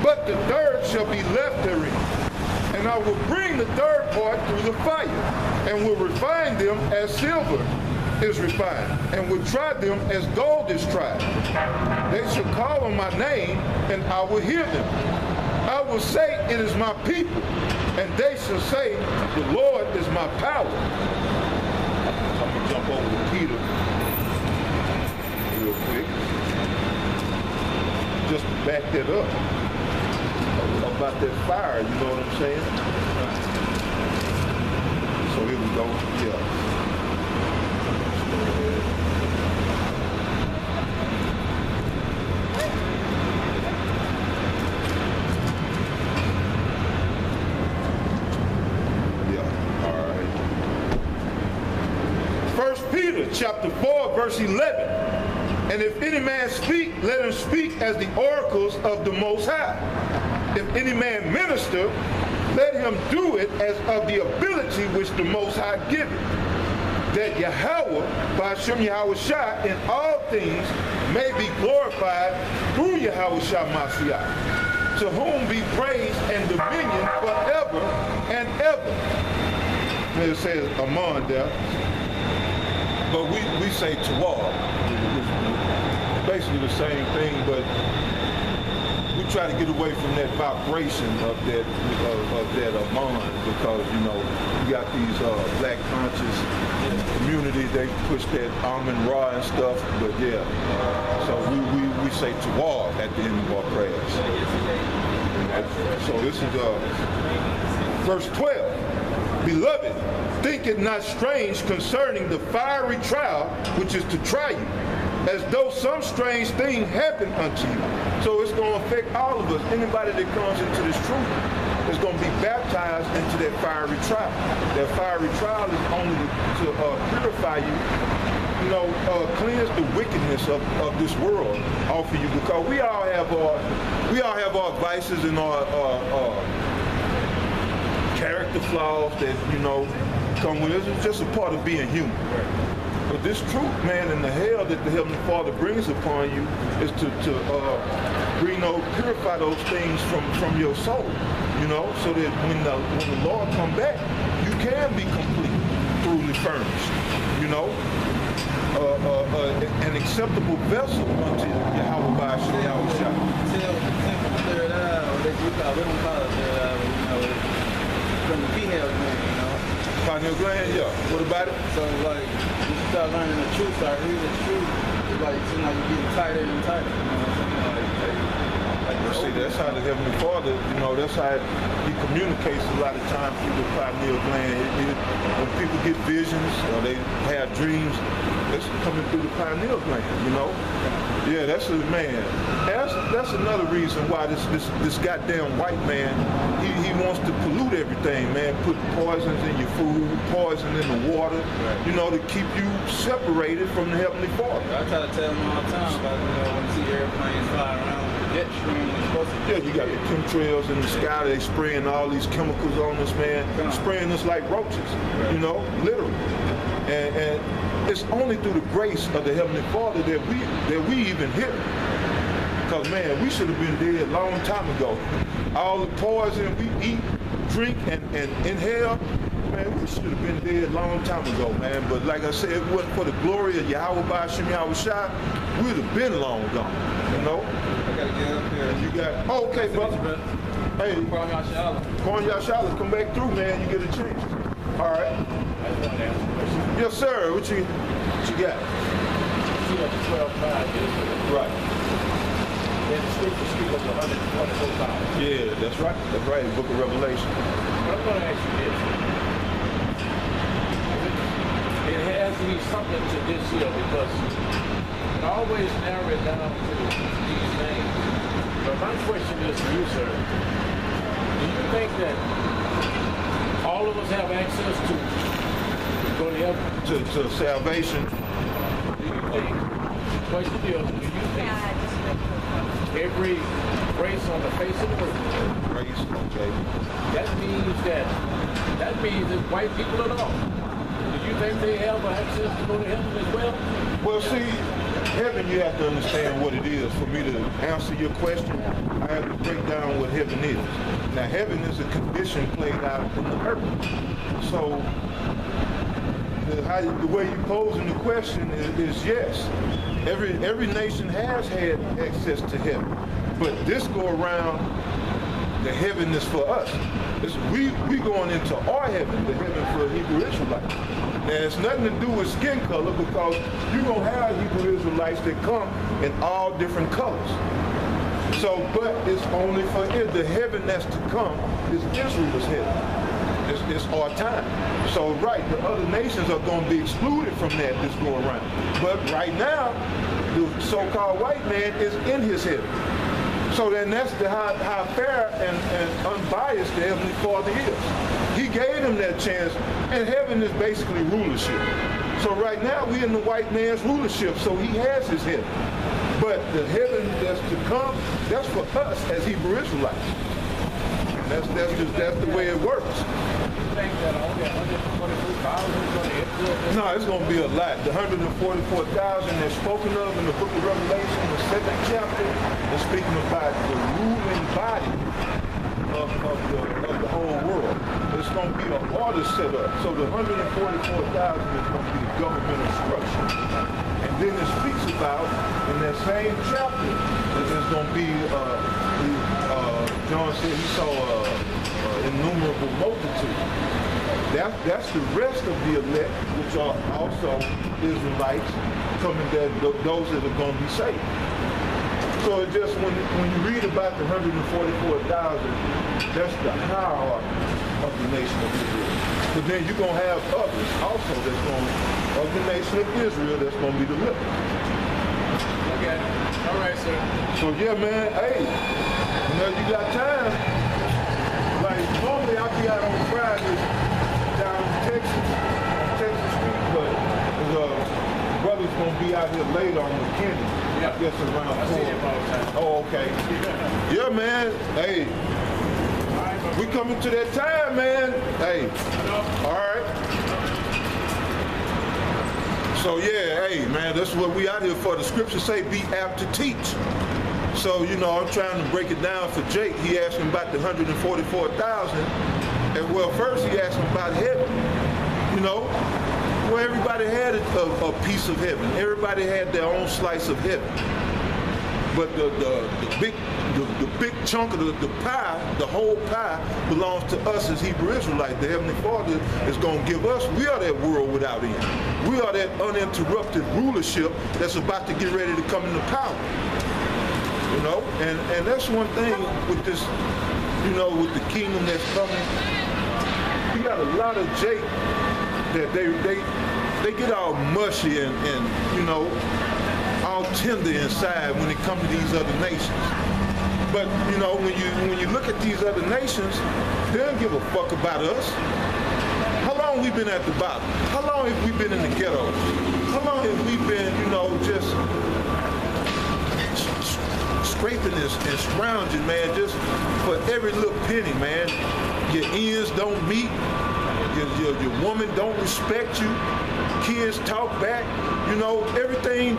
but the third shall be left therein. And I will bring the third part through the fire, and will refine them as silver is refined, and will try them as gold is tried. They shall call on my name, and I will hear them. I will say, it is my people, and they shall say, the Lord is my power. I'm going to jump over to Peter real quick. Just to back that up. About that fire, you know what I'm saying? So here we go. Yeah. Peter chapter 4 verse 11. And if any man speak, let him speak as the oracles of the Most High. If any man minister, let him do it as of the ability which the Most High giveth, that Yahweh, by Hashem Yahweh Shah, in all things may be glorified through Yahweh Shah Mashiach, to whom be praise and dominion forever and ever. And it says Amon there. But we say Tawar. Basically the same thing, but we try to get away from that vibration of that Amon, because you know you got these black conscious community, they push that Amun Ra and stuff. But yeah, so we say Tawar at the end of our prayers. So this is verse 12. Beloved, think it not strange concerning the fiery trial which is to try you, as though some strange thing happened unto you. So it's going to affect all of us. Anybody that comes into this truth is going to be baptized into that fiery trial. That fiery trial is only to purify you, you know, cleanse the wickedness of this world off of you, because we all have our vices and our character flaws that, you know, come with us. It's just a part of being human. But this truth, man, and the hell that the Heavenly Father brings upon you is to purify those things from your soul, you know, so that when the Lord come back, you can be complete, truly furnished, you know, an acceptable vessel unto Yahweh by Yahweh Shah. From the female gland, you know. Pineal gland, yeah. What about it? So like, you start learning the truth, start reading the truth, it's like, it seems like you're getting tighter and tighter, you know what I'm saying? See, that's how the Heavenly Father, you know, that's how He communicates a lot of times through the pineal gland. When people get visions or they have dreams, it's coming through the pineal gland, you know? Yeah, that's a man. That's another reason why this goddamn white man, he wants to pollute everything, man. Put poisons in your food, poison in the water, you know, to keep you separated from the Heavenly Father. I try to tell them all the time about, you know, when you see airplanes fly around with the jet stream, you're supposed to. Yeah, you got the chemtrails in the sky, they spraying all these chemicals on us, man. Spraying us like roaches, you know, literally. And it's only through the grace of the Heavenly Father that we even here. Because, man, we should have been dead a long time ago. All the poison we eat, drink, and inhale, man, we should have been dead a long time ago, man. But like I said, if it wasn't for the glory of Yahweh by Hashem Yahweh Shai, we'd have been long gone, you know? I got to get up here. And you got, oh, okay, brother. Hey, Quan Yashala, come back through, man. You get a chance. All right. I just want to ask a question. Yes, sir. What you got? See what the 12 is? Right. And the scripture speaks of 144,000. Yeah, that's right. That's right. The book of Revelation. But I'm going to ask you this. It has to be something to this here, because it always narrow it down to these things. But my question is to you, sir. Do you think that all of us have access to go to heaven? To salvation. Do you think, question is, do you think every race on the face of the earth, Race, okay. that means it's white people at all? Do you think they have access to go to heaven as well? Well, see, Heaven, you have to understand what it is. For me to answer your question, I have to break down what heaven is. Now, heaven is a condition played out in the earth. So, the way you posing the question is yes. Every nation has had access to heaven. But this go around, the heaven is for us. We going into our heaven, the heaven for Hebrew Israelites. Now, it's nothing to do with skin color because you're going to have Hebrew Israelites that come in all different colors. So, but it's only for it. The heaven that's to come is Israel's heaven. It's our time. So, right, the other nations are going to be excluded from that this go around. But right now, the so-called white man is in his heaven. So then that's how fair and unbiased the Heavenly Father is. He gave him that chance, and heaven is basically rulership. So right now we in the white man's rulership, so he has his heaven. But the heaven that's to come, that's for us as Hebrew Israelites. And that's the way it works. You think that only 144,000 is going to influence? No, it's going to be a lot. The 144,000 that's spoken of in the book of Revelation, the 7th chapter, is speaking about the ruling body of the whole world. It's going to be an order set up. So the 144,000 is going to be the governmental structure. And then it speaks about, in that same chapter, that there's going to be, John said he saw innumerable multitude. That's the rest of the elect, which are also Israelites, coming there, those that are going to be saved. So it just, when you read about the 144,000, that's the hierarchy of the nation of Israel. But then you're going to have others also that's going to, of the nation of Israel, that's going to be delivered. Okay. All right, sir. So yeah, man, hey, you got time. Like normally I'll be out on Fridays down in Texas Street, but brother's gonna be out here later on McKinney. Yeah. I guess around 4. I see him all the time. Oh, okay. Yeah, man. Hey, we coming to that time, man. Hey. All right. So yeah, hey, man, that's what we out here for. The scriptures say be apt to teach. So, I'm trying to break it down for Jake. He asked him about the 144,000. And well, first he asked him about heaven. Well, everybody had a piece of heaven. Everybody had their own slice of heaven. But the big chunk of the pie, the whole pie, belongs to us as Hebrew Israelites. The Heavenly Father is going to give us, we are that world without end. We are that uninterrupted rulership that's about to get ready to come into power. And that's one thing with this, with the kingdom that's coming. You got a lot of Jake that they get all mushy and all tender inside when it comes to these other nations. But when you look at these other nations, they don't give a fuck about us. How long we been at the bottom? How long have we been in the ghetto? How long have we been, just scraping this and scrounging, man, just for every little penny, man. Your ends don't meet. Your woman don't respect you. Kids talk back. Everything,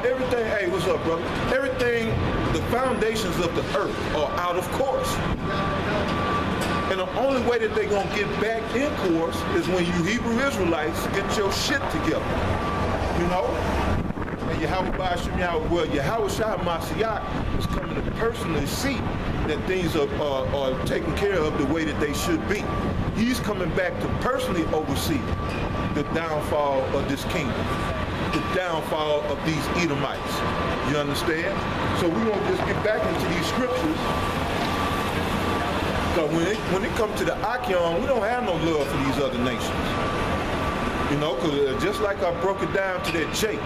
everything, hey, what's up, brother? Everything, the foundations of the earth are out of course. And the only way that they're going to get back in course is when you Hebrew Israelites get your shit together. And Yahweh Shah Mashiach is coming to personally see that things are taken care of the way that they should be. He's coming back to personally oversee the downfall of this kingdom, the downfall of these Edomites. You understand? So we won't just get back into these scriptures. Because when it comes to the Achion, we don't have no love for these other nations. Because just like I broke it down to that Jake,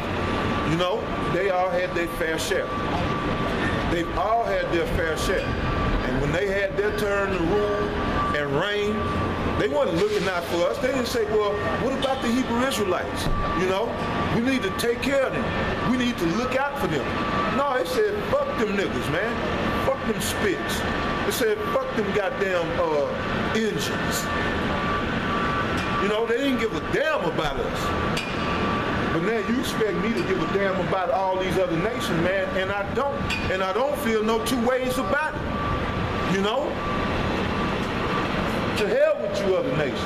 they all had their fair share. They've all had their fair share. And when they had their turn to rule and reign, they weren't looking out for us. They didn't say, well, what about the Hebrew Israelites? We need to take care of them. We need to look out for them. No, they said, fuck them niggas, man. Fuck them spits. They said, fuck them goddamn engines. They didn't give a damn about us. But now you expect me to give a damn about all these other nations, man, and I don't. And I don't feel no two ways about it. You know? To hell with you other nations.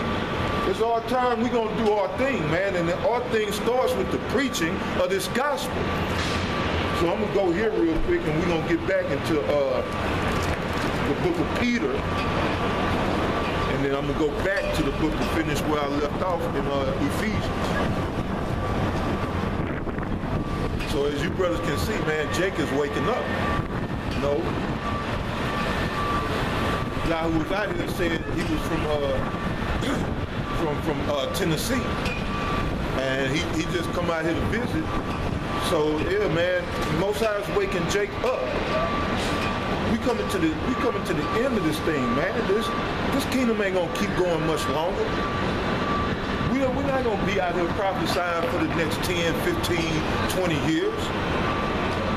It's our time, we're going to do our thing, man, and our thing starts with the preaching of this gospel. So I'm going to go here real quick, and we're going to get back into the book of Peter, and then I'm going to go back to the book to finish where I left off in Ephesians. So as you brothers can see, man, Jake is waking up. You know? Guy who was out here said he was from Tennessee, and he just come out here to visit. So yeah, man, Most High is waking Jake up. We coming to the end of this thing, man. This kingdom ain't gonna keep going much longer. We're not gonna be out here prophesying for the next 10, 15, 20 years.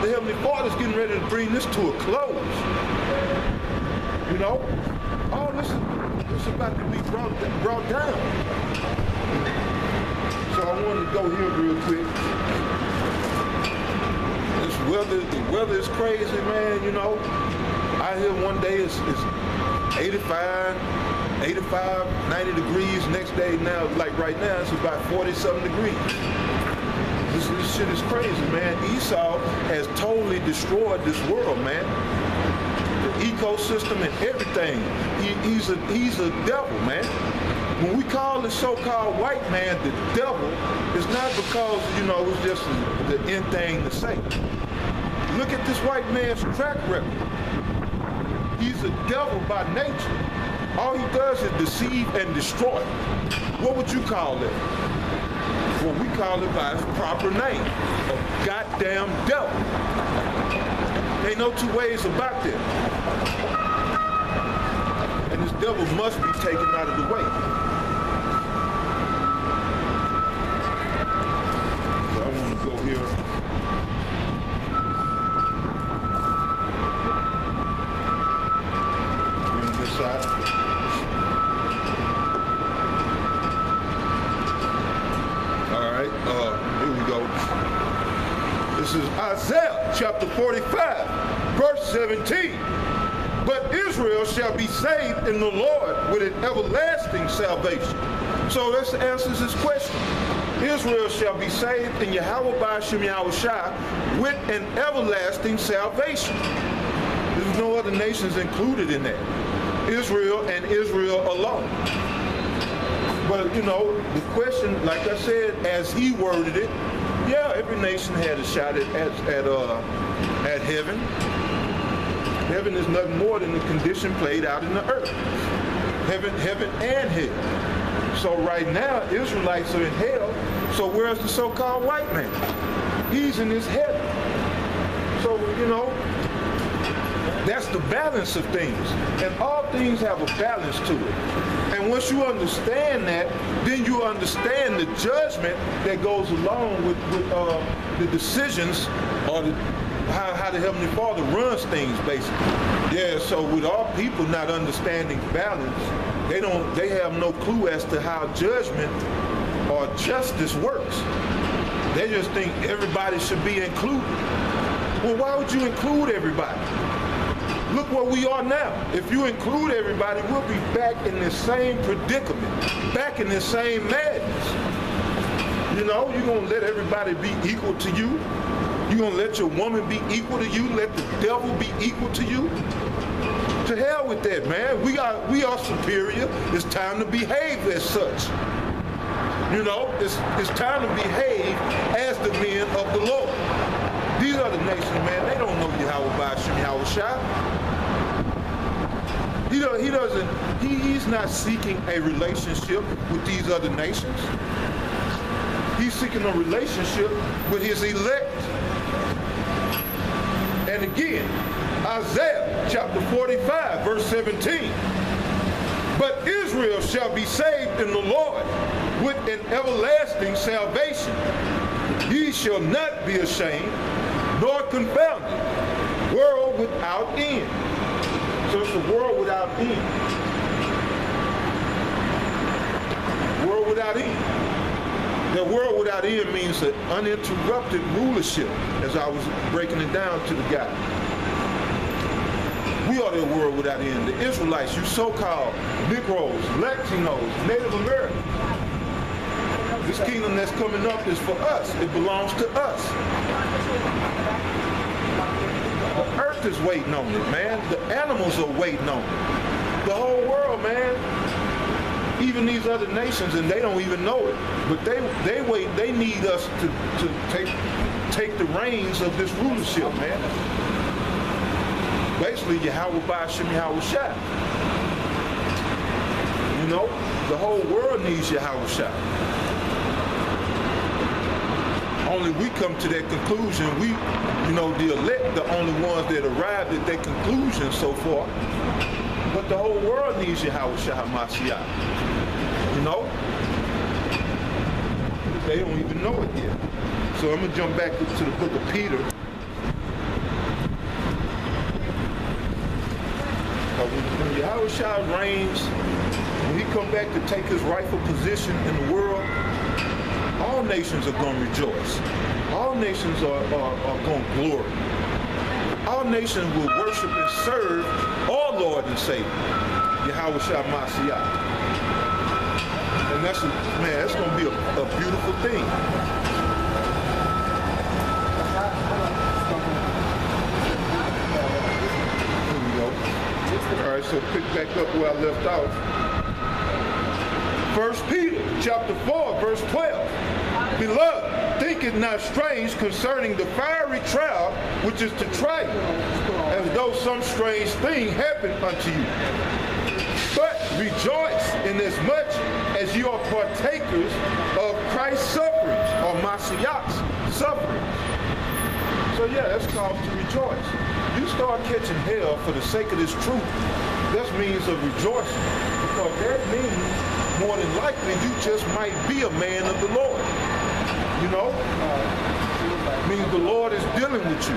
The Heavenly Father's getting ready to bring this to a close. You know, all this is about to be brought down. So I wanted to go here real quick. The weather is crazy, man, you know. Out here one day it's 85, 90 degrees. Next day now, like right now, it's about 40-something degrees. This shit is crazy, man. Esau has totally destroyed this world, man. Ecosystem and everything. He's a devil, man. When we call the so-called white man the devil, it's not because, you know, it's just the end thing to say. Look at this white man's track record. He's a devil by nature. All he does is deceive and destroy. What would you call it? Well, we call it by its proper name, a goddamn devil. Ain't no two ways about that. And this devil must be taken out of the way. So I want to go here. Bring this out. All right, here we go. This is Isaiah chapter 45, verse 17. But Israel shall be saved in the Lord with an everlasting salvation. So this answers this question. Israel shall be saved in Yahweh Ba'ashem Yahushua with an everlasting salvation. There's no other nations included in that. Israel and Israel alone. But you know, the question, like I said, as he worded it, yeah, every nation had a shot at heaven. Heaven is nothing more than the condition played out in the earth. Heaven and hell. So right now, Israelites are in hell. So where's the so-called white man? He's in his heaven. So, you know, that's the balance of things. And all things have a balance to it. And once you understand that, then you understand the judgment that goes along with the decisions or how the Heavenly Father runs things, basically. Yeah, so with all people not understanding balance, they have no clue as to how judgment or justice works. They just think everybody should be included. Well, why would you include everybody? Look where we are now. If you include everybody, we'll be back in this same predicament, back in this same madness. You know, you're going to let everybody be equal to you. You're going to let your woman be equal to you, let the devil be equal to you. To hell with that, man. We are superior. It's time to behave as such. You know, it's time to behave as the men of the Lord. These other nations, man, they don't know Yahweh Ba'ashem Yahushua. He's not seeking a relationship with these other nations. He's seeking a relationship with his elect. And again, Isaiah chapter 45, verse 17. But Israel shall be saved in the Lord with an everlasting salvation. Ye shall not be ashamed, nor confounded. World without end. So it's a world without end. World without end. The world without end means an uninterrupted rulership, as I was breaking it down to the guy. We are the world without end. The Israelites, you so-called Negroes, Latinos, Native Americans. This kingdom that's coming up is for us. It belongs to us. The earth is waiting on it, man. The animals are waiting on it. The whole world, man. Even these other nations, and they don't even know it. But they wait. They need us to take the reins of this rulership, man. Basically, Yahweh Ba'Shem Yahweh Shai. You know, the whole world needs Yahweh Shai. Only we come to that conclusion. We, you know, the elect, the only ones that arrived at that conclusion so far. But the whole world needs Yahweh Shai HaMashiach. You know? They don't even know it yet. So I'm going to jump back to the book of Peter. When Yahweh Shai reigns, when he come back to take his rightful position in the world, all nations are going to rejoice. All nations are going to glory. All nations will worship and serve our Lord and Savior, Yahweh Shai Mashiach. And that's going to be a beautiful thing. All right, so pick back up where I left off. 1 Peter chapter 4, verse 12. Beloved, think it not strange concerning the fiery trial which is to try you, as though some strange thing happened unto you. But rejoice inasmuch as you are partakers of Christ's sufferings, or Mashiach's sufferings. So yeah, that's cause to rejoice. You start catching hell for the sake of this truth, that's means of rejoicing. Because that means, more than likely, you just might be a man of the Lord. You know? Means the Lord is dealing with you.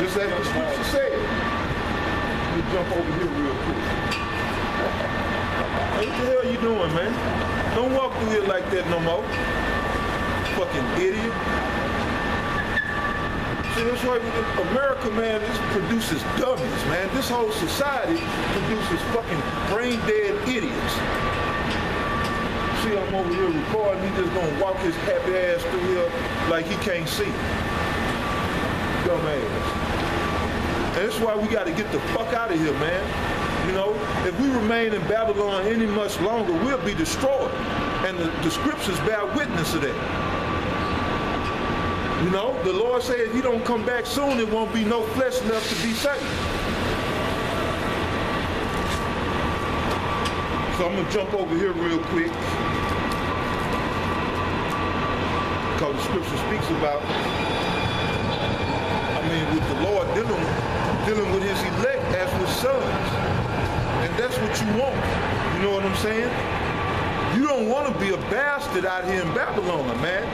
Just as the scripture said. Let me jump over here real quick. What the hell are you doing, man? Don't walk through here like that no more. Fucking idiot. See, that's why America, man, this produces dummies, man. This whole society produces fucking brain-dead idiots. See, I'm over here recording, he just gonna walk his happy ass through here like he can't see. Dumbass. And that's why we gotta get the fuck out of here, man. You know, if we remain in Babylon any much longer, we'll be destroyed. And the scriptures bear witness to that. You know, the Lord said if he don't come back soon, there won't be no flesh left to be saved. So I'm going to jump over here real quick. Because the scripture speaks about, with the Lord dealing with his elect as with sons. And that's what you want. You know what I'm saying? You don't want to be a bastard out here in Babylon, man.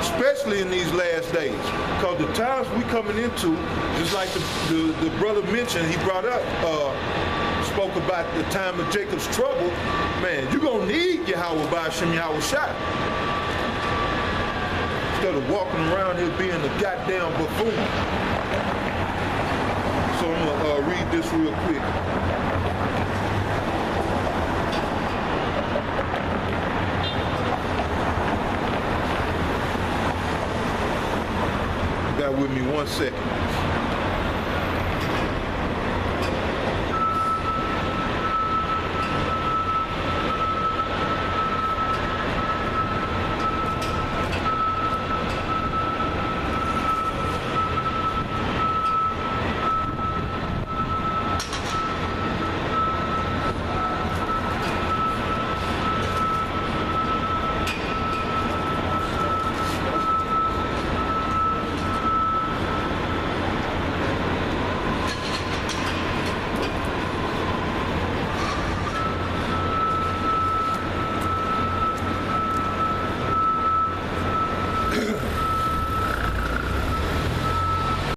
Especially in these last days. Because the times we coming into, just like the brother mentioned, he brought up, spoke about the time of Jacob's trouble, man, you're going to need Yahweh Ba'Shem Yahweh Shai. Instead of walking around here being a goddamn buffoon. So I'm going to read this real quick. Bear with me 1 second.